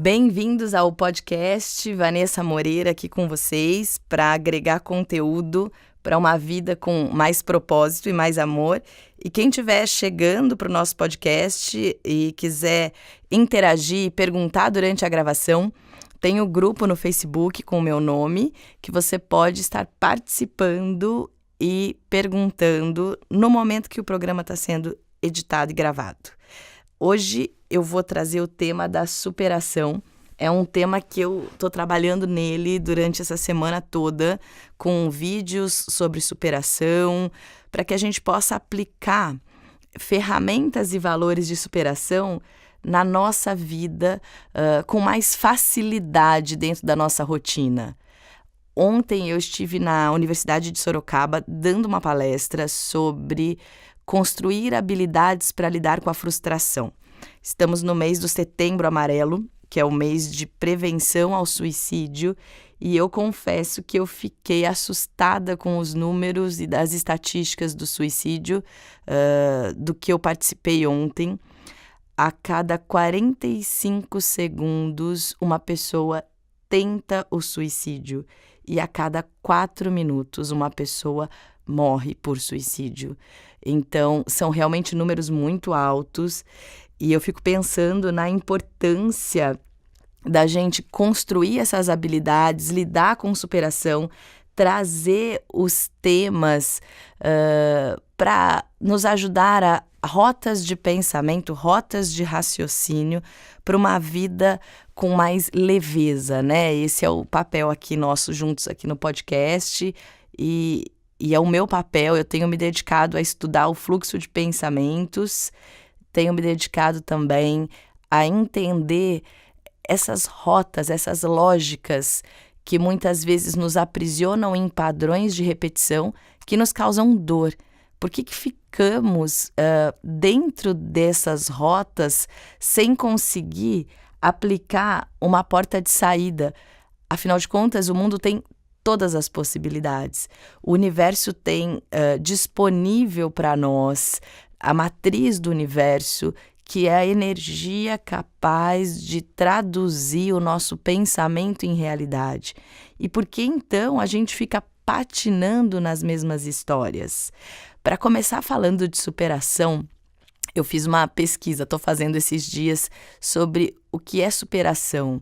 Bem-vindos ao podcast Vanessa Moreira aqui com vocês para agregar conteúdo para uma vida com mais propósito e mais amor. E quem estiver chegando para o nosso podcast e quiser interagir e perguntar durante a gravação, tem o grupo no Facebook com o meu nome que você pode estar participando e perguntando no momento que o programa está sendo editado e gravado. Hoje eu vou trazer o tema da superação. É um tema que eu estou trabalhando nele durante essa semana toda, com vídeos sobre superação, para que a gente possa aplicar ferramentas e valores de superação na nossa vida com mais facilidade dentro da nossa rotina. Ontem eu estive na Universidade de Sorocaba dando uma palestra sobre construir habilidades para lidar com a frustração. Estamos no mês do Setembro Amarelo, que é o mês de prevenção ao suicídio, e eu confesso que eu fiquei assustada com os números e das estatísticas do suicídio do que eu participei ontem. A cada 45 segundos, uma pessoa tenta o suicídio, e a cada 4 minutos, uma pessoa morre por suicídio. Então, são realmente números muito altos. E eu fico pensando na importância da gente construir essas habilidades, lidar com superação, trazer os temas para nos ajudar a rotas de pensamento, rotas de raciocínio para uma vida com mais leveza, né? Esse é o papel aqui nosso juntos aqui no podcast e é o meu papel. Eu tenho me dedicado a estudar o fluxo de pensamentos. Tenho me dedicado também a entender essas rotas, essas lógicas que muitas vezes nos aprisionam em padrões de repetição que nos causam dor. Por que ficamos dentro dessas rotas sem conseguir aplicar uma porta de saída? Afinal de contas, o mundo tem todas as possibilidades. O universo tem disponível para nós a matriz do universo, que é a energia capaz de traduzir o nosso pensamento em realidade. E por que então a gente fica patinando nas mesmas histórias? Para começar falando de superação, eu fiz uma pesquisa, estou fazendo esses dias, sobre o que é superação.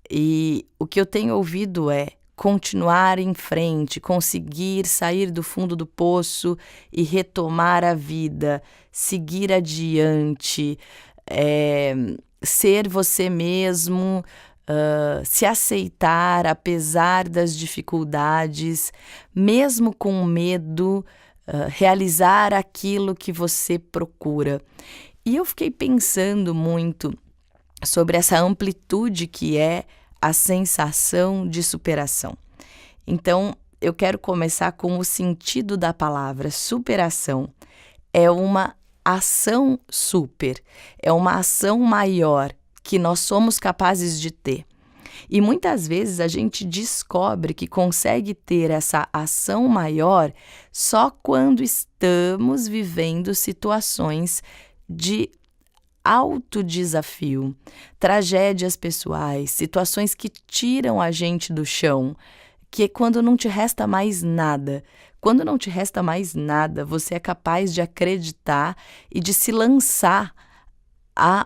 E o que eu tenho ouvido é continuar em frente, conseguir sair do fundo do poço e retomar a vida, seguir adiante, ser você mesmo, se aceitar apesar das dificuldades, mesmo com medo, realizar aquilo que você procura. E eu fiquei pensando muito sobre essa amplitude que é a sensação de superação. Então, eu quero começar com o sentido da palavra superação. É uma ação super, é uma ação maior que nós somos capazes de ter. E muitas vezes a gente descobre que consegue ter essa ação maior só quando estamos vivendo situações de alto desafio, tragédias pessoais, situações que tiram a gente do chão, que é quando não te resta mais nada. Quando não te resta mais nada, você é capaz de acreditar e de se lançar a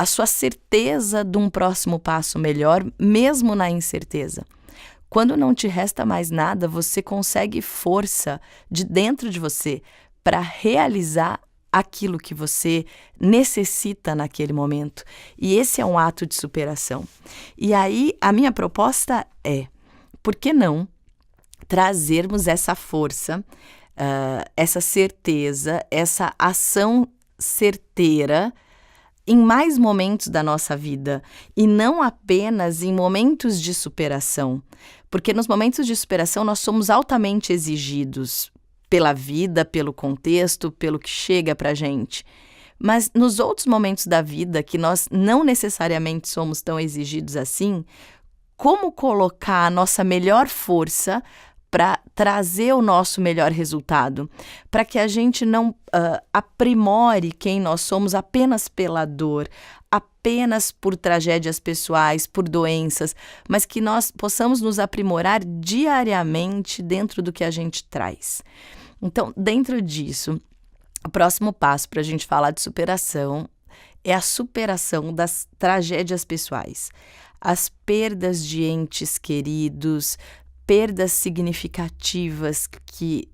sua certeza de um próximo passo melhor, mesmo na incerteza. Quando não te resta mais nada, você consegue força de dentro de você para realizar aquilo que você necessita naquele momento. E esse é um ato de superação. E aí, a minha proposta é, por que não trazermos essa força, essa certeza, essa ação certeira em mais momentos da nossa vida e não apenas em momentos de superação. Porque nos momentos de superação nós somos altamente exigidos pela vida, pelo contexto, pelo que chega pra gente. Mas nos outros momentos da vida, que nós não necessariamente somos tão exigidos assim, como colocar a nossa melhor força para trazer o nosso melhor resultado, para que a gente não aprimore quem nós somos apenas pela dor, apenas por tragédias pessoais, por doenças, mas que nós possamos nos aprimorar diariamente dentro do que a gente traz. Então, dentro disso, o próximo passo para a gente falar de superação é a superação das tragédias pessoais, as perdas de entes queridos, perdas significativas,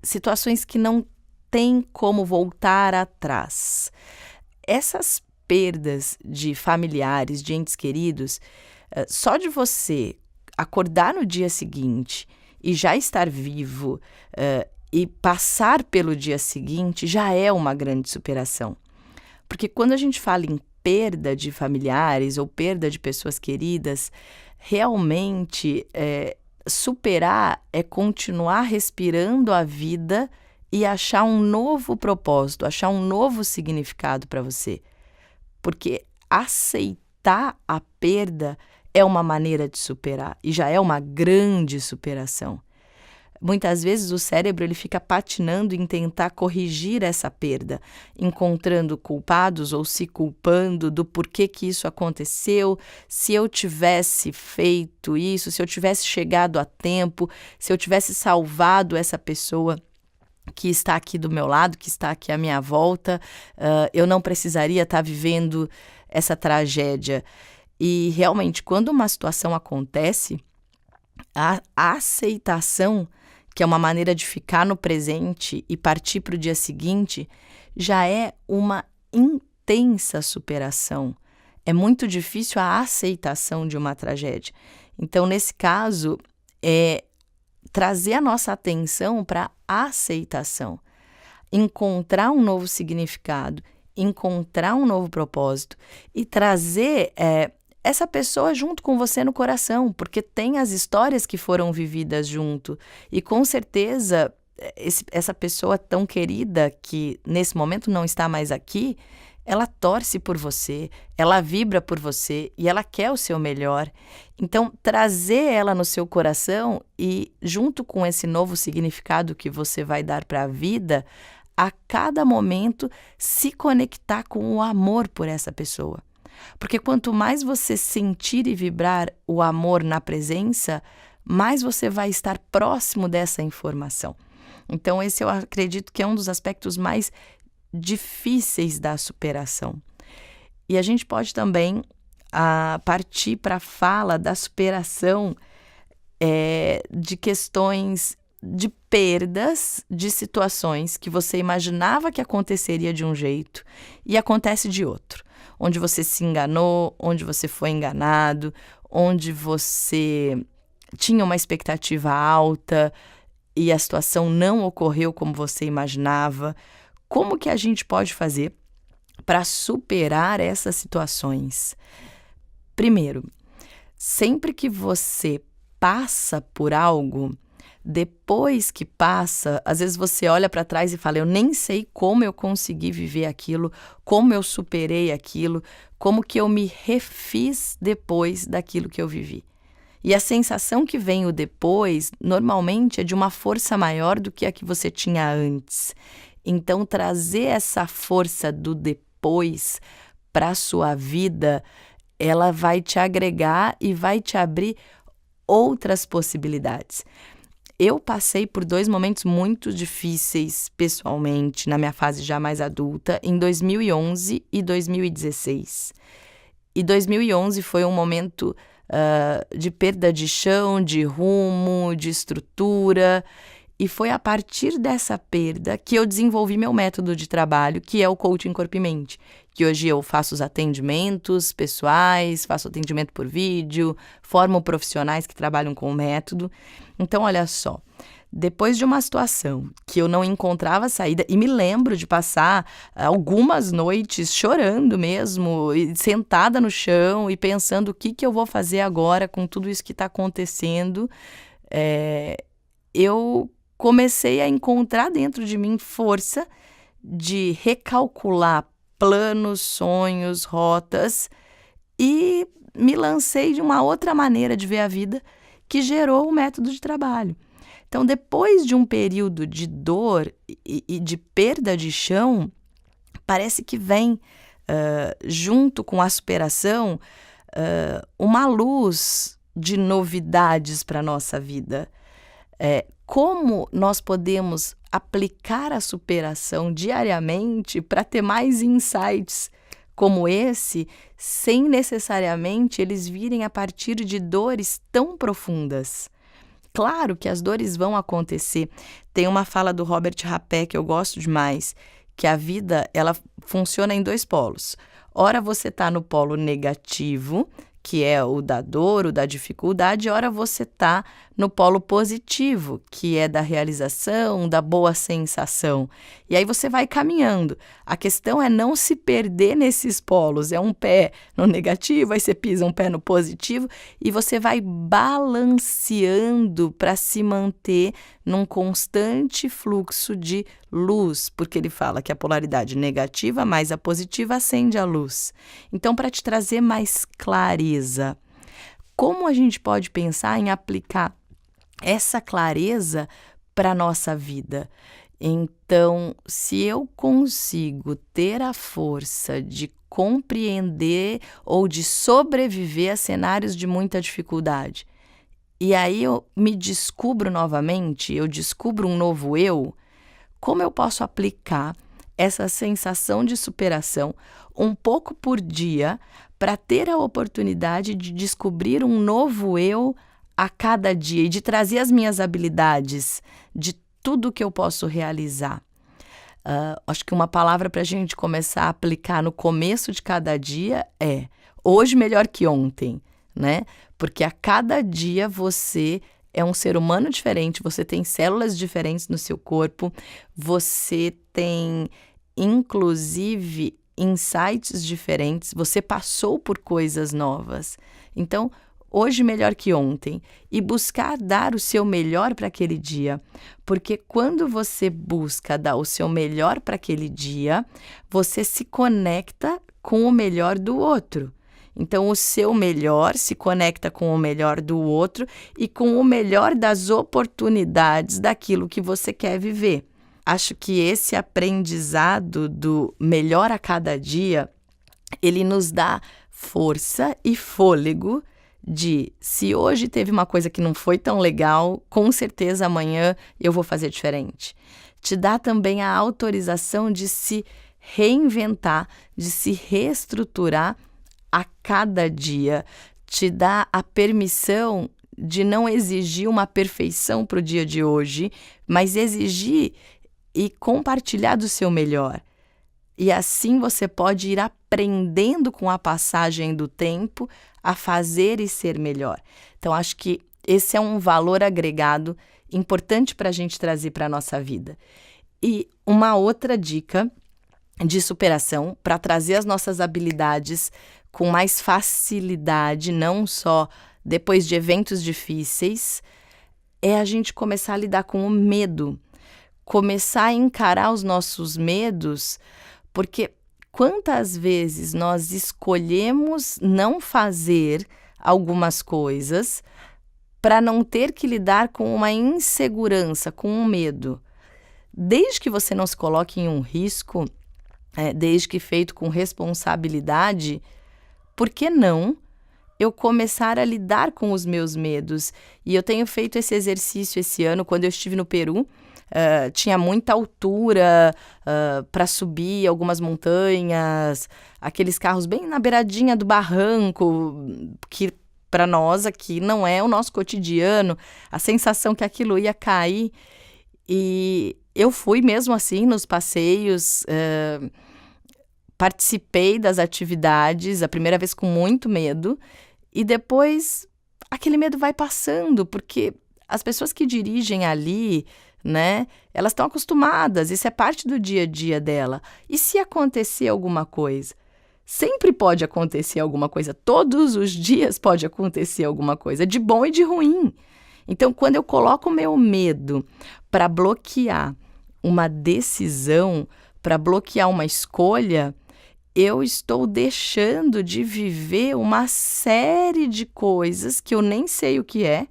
situações que não tem como voltar atrás. Essas perdas de familiares, de entes queridos, só de você acordar no dia seguinte e já estar vivo e passar pelo dia seguinte já é uma grande superação. Porque quando a gente fala em perda de familiares ou perda de pessoas queridas, realmente superar é continuar respirando a vida e achar um novo propósito, achar um novo significado para você. Porque aceitar a perda é uma maneira de superar e já é uma grande superação. Muitas vezes o cérebro ele fica patinando em tentar corrigir essa perda, encontrando culpados ou se culpando do porquê que isso aconteceu, se eu tivesse feito isso, se eu tivesse chegado a tempo, se eu tivesse salvado essa pessoa que está aqui do meu lado, que está aqui à minha volta, eu não precisaria estar vivendo essa tragédia. E realmente, quando uma situação acontece, a aceitação, que é uma maneira de ficar no presente e partir para o dia seguinte, já é uma intensa superação. É muito difícil a aceitação de uma tragédia. Então, nesse caso, trazer a nossa atenção para a aceitação, encontrar um novo significado, encontrar um novo propósito e trazer essa pessoa junto com você no coração, porque tem as histórias que foram vividas junto e com certeza essa pessoa tão querida que nesse momento não está mais aqui, ela torce por você, ela vibra por você e ela quer o seu melhor. Então, trazer ela no seu coração e, junto com esse novo significado que você vai dar para a vida, a cada momento se conectar com o amor por essa pessoa. Porque quanto mais você sentir e vibrar o amor na presença, mais você vai estar próximo dessa informação. Então, esse eu acredito que é um dos aspectos mais difíceis da superação. E a gente pode também partir para a fala da superação de questões de perdas de situações que você imaginava que aconteceria de um jeito e acontece de outro. Onde você se enganou, onde você foi enganado, onde você tinha uma expectativa alta e a situação não ocorreu como você imaginava. Como que a gente pode fazer para superar essas situações? Primeiro, sempre que você passa por algo, depois que passa, às vezes você olha para trás e fala, eu nem sei como eu consegui viver aquilo, como eu superei aquilo, como que eu me refiz depois daquilo que eu vivi. E a sensação que vem o depois, normalmente, é de uma força maior do que a que você tinha antes. Então, trazer essa força do depois para a sua vida, ela vai te agregar e vai te abrir outras possibilidades. Eu passei por 2 momentos muito difíceis pessoalmente, na minha fase já mais adulta, em 2011 e 2016. E 2011 foi um momento de perda de chão, de rumo, de estrutura. E foi a partir dessa perda que eu desenvolvi meu método de trabalho, que é o Coaching Corpo e Mente, que hoje eu faço os atendimentos pessoais, faço atendimento por vídeo, formo profissionais que trabalham com o método. Então, olha só, depois de uma situação que eu não encontrava saída, e me lembro de passar algumas noites chorando mesmo, e sentada no chão e pensando o que eu vou fazer agora com tudo isso que está acontecendo, eu comecei a encontrar dentro de mim força de recalcular planos, sonhos, rotas e me lancei de uma outra maneira de ver a vida que gerou o método de trabalho. Então, depois de um período de dor e de perda de chão, parece que vem, junto com a superação, uma luz de novidades para a nossa vida. Como nós podemos aplicar a superação diariamente para ter mais insights como esse, sem necessariamente eles virem a partir de dores tão profundas. Claro que as dores vão acontecer. Tem uma fala do Robert Rapé que eu gosto demais, que a vida ela funciona em 2 polos. Ora você está no polo negativo, que é o da dor, o da dificuldade, ora você está no polo positivo, que é da realização, da boa sensação. E aí você vai caminhando. A questão é não se perder nesses polos. É um pé no negativo, aí você pisa um pé no positivo e você vai balanceando para se manter num constante fluxo de luz, porque ele fala que a polaridade negativa mais a positiva acende a luz. Então, para te trazer mais clareza, como a gente pode pensar em aplicar essa clareza para a nossa vida? Então, se eu consigo ter a força de compreender ou de sobreviver a cenários de muita dificuldade, e aí eu me descubro novamente, eu descubro um novo eu, como eu posso aplicar essa sensação de superação um pouco por dia para ter a oportunidade de descobrir um novo eu a cada dia e de trazer as minhas habilidades, de tudo que eu posso realizar. Acho que uma palavra para a gente começar a aplicar no começo de cada dia é hoje melhor que ontem, né? Porque a cada dia você é um ser humano diferente, você tem células diferentes no seu corpo, você tem, inclusive, insights diferentes, você passou por coisas novas. Então, hoje melhor que ontem. E buscar dar o seu melhor para aquele dia. Porque quando você busca dar o seu melhor para aquele dia, você se conecta com o melhor do outro. Então, o seu melhor se conecta com o melhor do outro e com o melhor das oportunidades daquilo que você quer viver. Acho que esse aprendizado do melhor a cada dia, ele nos dá força e fôlego de, se hoje teve uma coisa que não foi tão legal, com certeza amanhã eu vou fazer diferente. Te dá também a autorização de se reinventar, de se reestruturar a cada dia, te dá a permissão de não exigir uma perfeição para o dia de hoje, mas exigir e compartilhar do seu melhor. E assim você pode ir aprendendo com a passagem do tempo a fazer e ser melhor. Então, acho que esse é um valor agregado importante para a gente trazer para a nossa vida. E uma outra dica de superação para trazer as nossas habilidades com mais facilidade, não só depois de eventos difíceis, é a gente começar a lidar com o medo, começar a encarar os nossos medos, porque quantas vezes nós escolhemos não fazer algumas coisas para não ter que lidar com uma insegurança, com um medo. Desde que você não se coloque em um risco, desde que feito com responsabilidade, por que não eu começar a lidar com os meus medos? E eu tenho feito esse exercício esse ano, quando eu estive no Peru. Tinha muita altura para subir algumas montanhas, aqueles carros bem na beiradinha do barranco, que para nós aqui não é o nosso cotidiano, a sensação que aquilo ia cair. E eu fui mesmo assim nos passeios, participei das atividades, a primeira vez com muito medo, e depois aquele medo vai passando, porque as pessoas que dirigem ali, né, elas estão acostumadas, isso é parte do dia a dia dela. E se acontecer alguma coisa? Sempre pode acontecer alguma coisa, todos os dias pode acontecer alguma coisa, de bom e de ruim. Então, quando eu coloco o meu medo para bloquear uma decisão, para bloquear uma escolha, eu estou deixando de viver uma série de coisas que eu nem sei o que é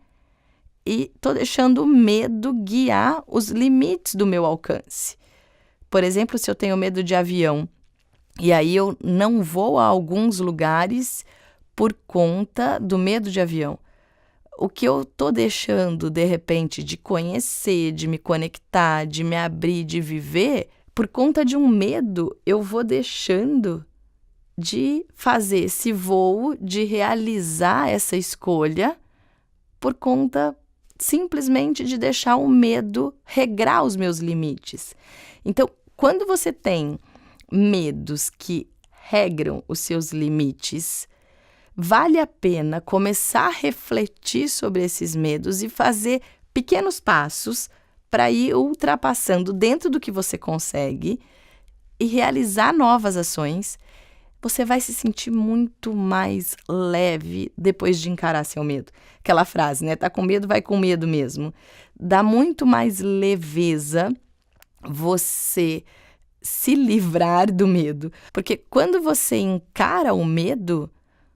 e estou deixando o medo guiar os limites do meu alcance. Por exemplo, se eu tenho medo de avião, e aí eu não vou a alguns lugares por conta do medo de avião. O que eu estou deixando, de repente, de conhecer, de me conectar, de me abrir, de viver, por conta de um medo, eu vou deixando de fazer esse voo, de realizar essa escolha, por conta simplesmente de deixar o medo regrar os meus limites. Então, quando você tem medos que regram os seus limites, vale a pena começar a refletir sobre esses medos e fazer pequenos passos para ir ultrapassando dentro do que você consegue e realizar novas ações. Você vai se sentir muito mais leve depois de encarar seu medo. Aquela frase, né? Tá com medo, vai com medo mesmo. Dá muito mais leveza você se livrar do medo. Porque quando você encara o medo,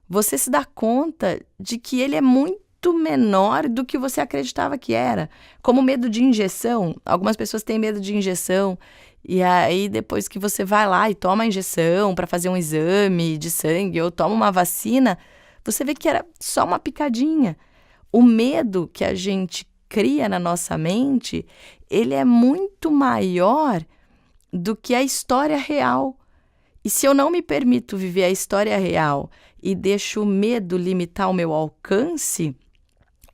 você se dá conta de que ele é muito menor do que você acreditava que era. Como medo de injeção. Algumas pessoas têm medo de injeção. E aí, depois que você vai lá e toma a injeção para fazer um exame de sangue ou toma uma vacina, você vê que era só uma picadinha. O medo que a gente cria na nossa mente, ele é muito maior do que a história real. E se eu não me permito viver a história real e deixo o medo limitar o meu alcance,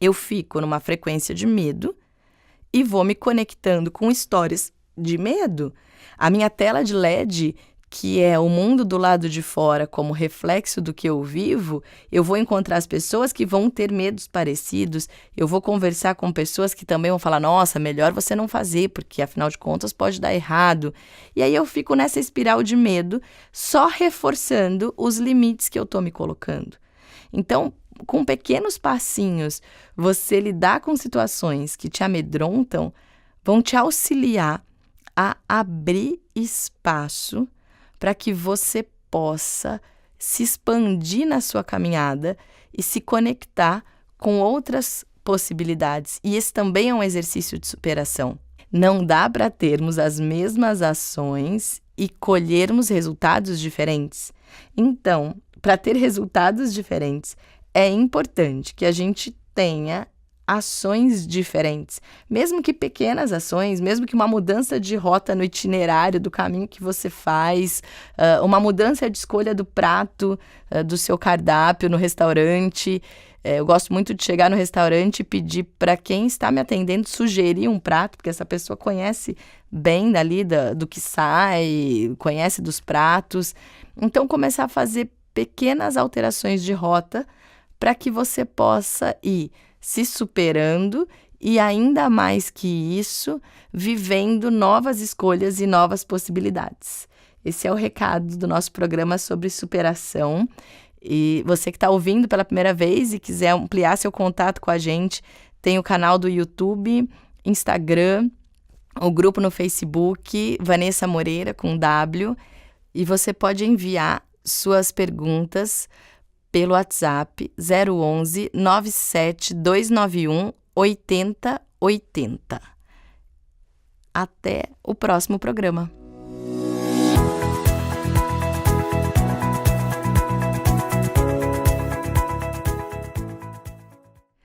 eu fico numa frequência de medo e vou me conectando com histórias de medo. A minha tela de LED, que é o mundo do lado de fora como reflexo do que eu vivo, eu vou encontrar as pessoas que vão ter medos parecidos, eu vou conversar com pessoas que também vão falar, nossa, melhor você não fazer, porque afinal de contas pode dar errado. E aí eu fico nessa espiral de medo, só reforçando os limites que eu estou me colocando. Então, com pequenos passinhos, você lidar com situações que te amedrontam, vão te auxiliar a abrir espaço para que você possa se expandir na sua caminhada e se conectar com outras possibilidades. E esse também é um exercício de superação. Não dá para termos as mesmas ações e colhermos resultados diferentes. Então, para ter resultados diferentes, é importante que a gente tenha ações diferentes, mesmo que pequenas ações, mesmo que uma mudança de rota no itinerário do caminho que você faz, uma mudança de escolha do prato, do seu cardápio no restaurante. Eu gosto muito de chegar no restaurante e pedir para quem está me atendendo sugerir um prato, porque essa pessoa conhece bem dali do que sai, conhece dos pratos. Então, começar a fazer pequenas alterações de rota para que você possa ir se superando e, ainda mais que isso, vivendo novas escolhas e novas possibilidades. Esse é o recado do nosso programa sobre superação. E você que está ouvindo pela primeira vez e quiser ampliar seu contato com a gente, tem o canal do YouTube, Instagram, o grupo no Facebook, Vanessa Moreira com W, e você pode enviar suas perguntas pelo WhatsApp 011 97 291 8080. Até o próximo programa.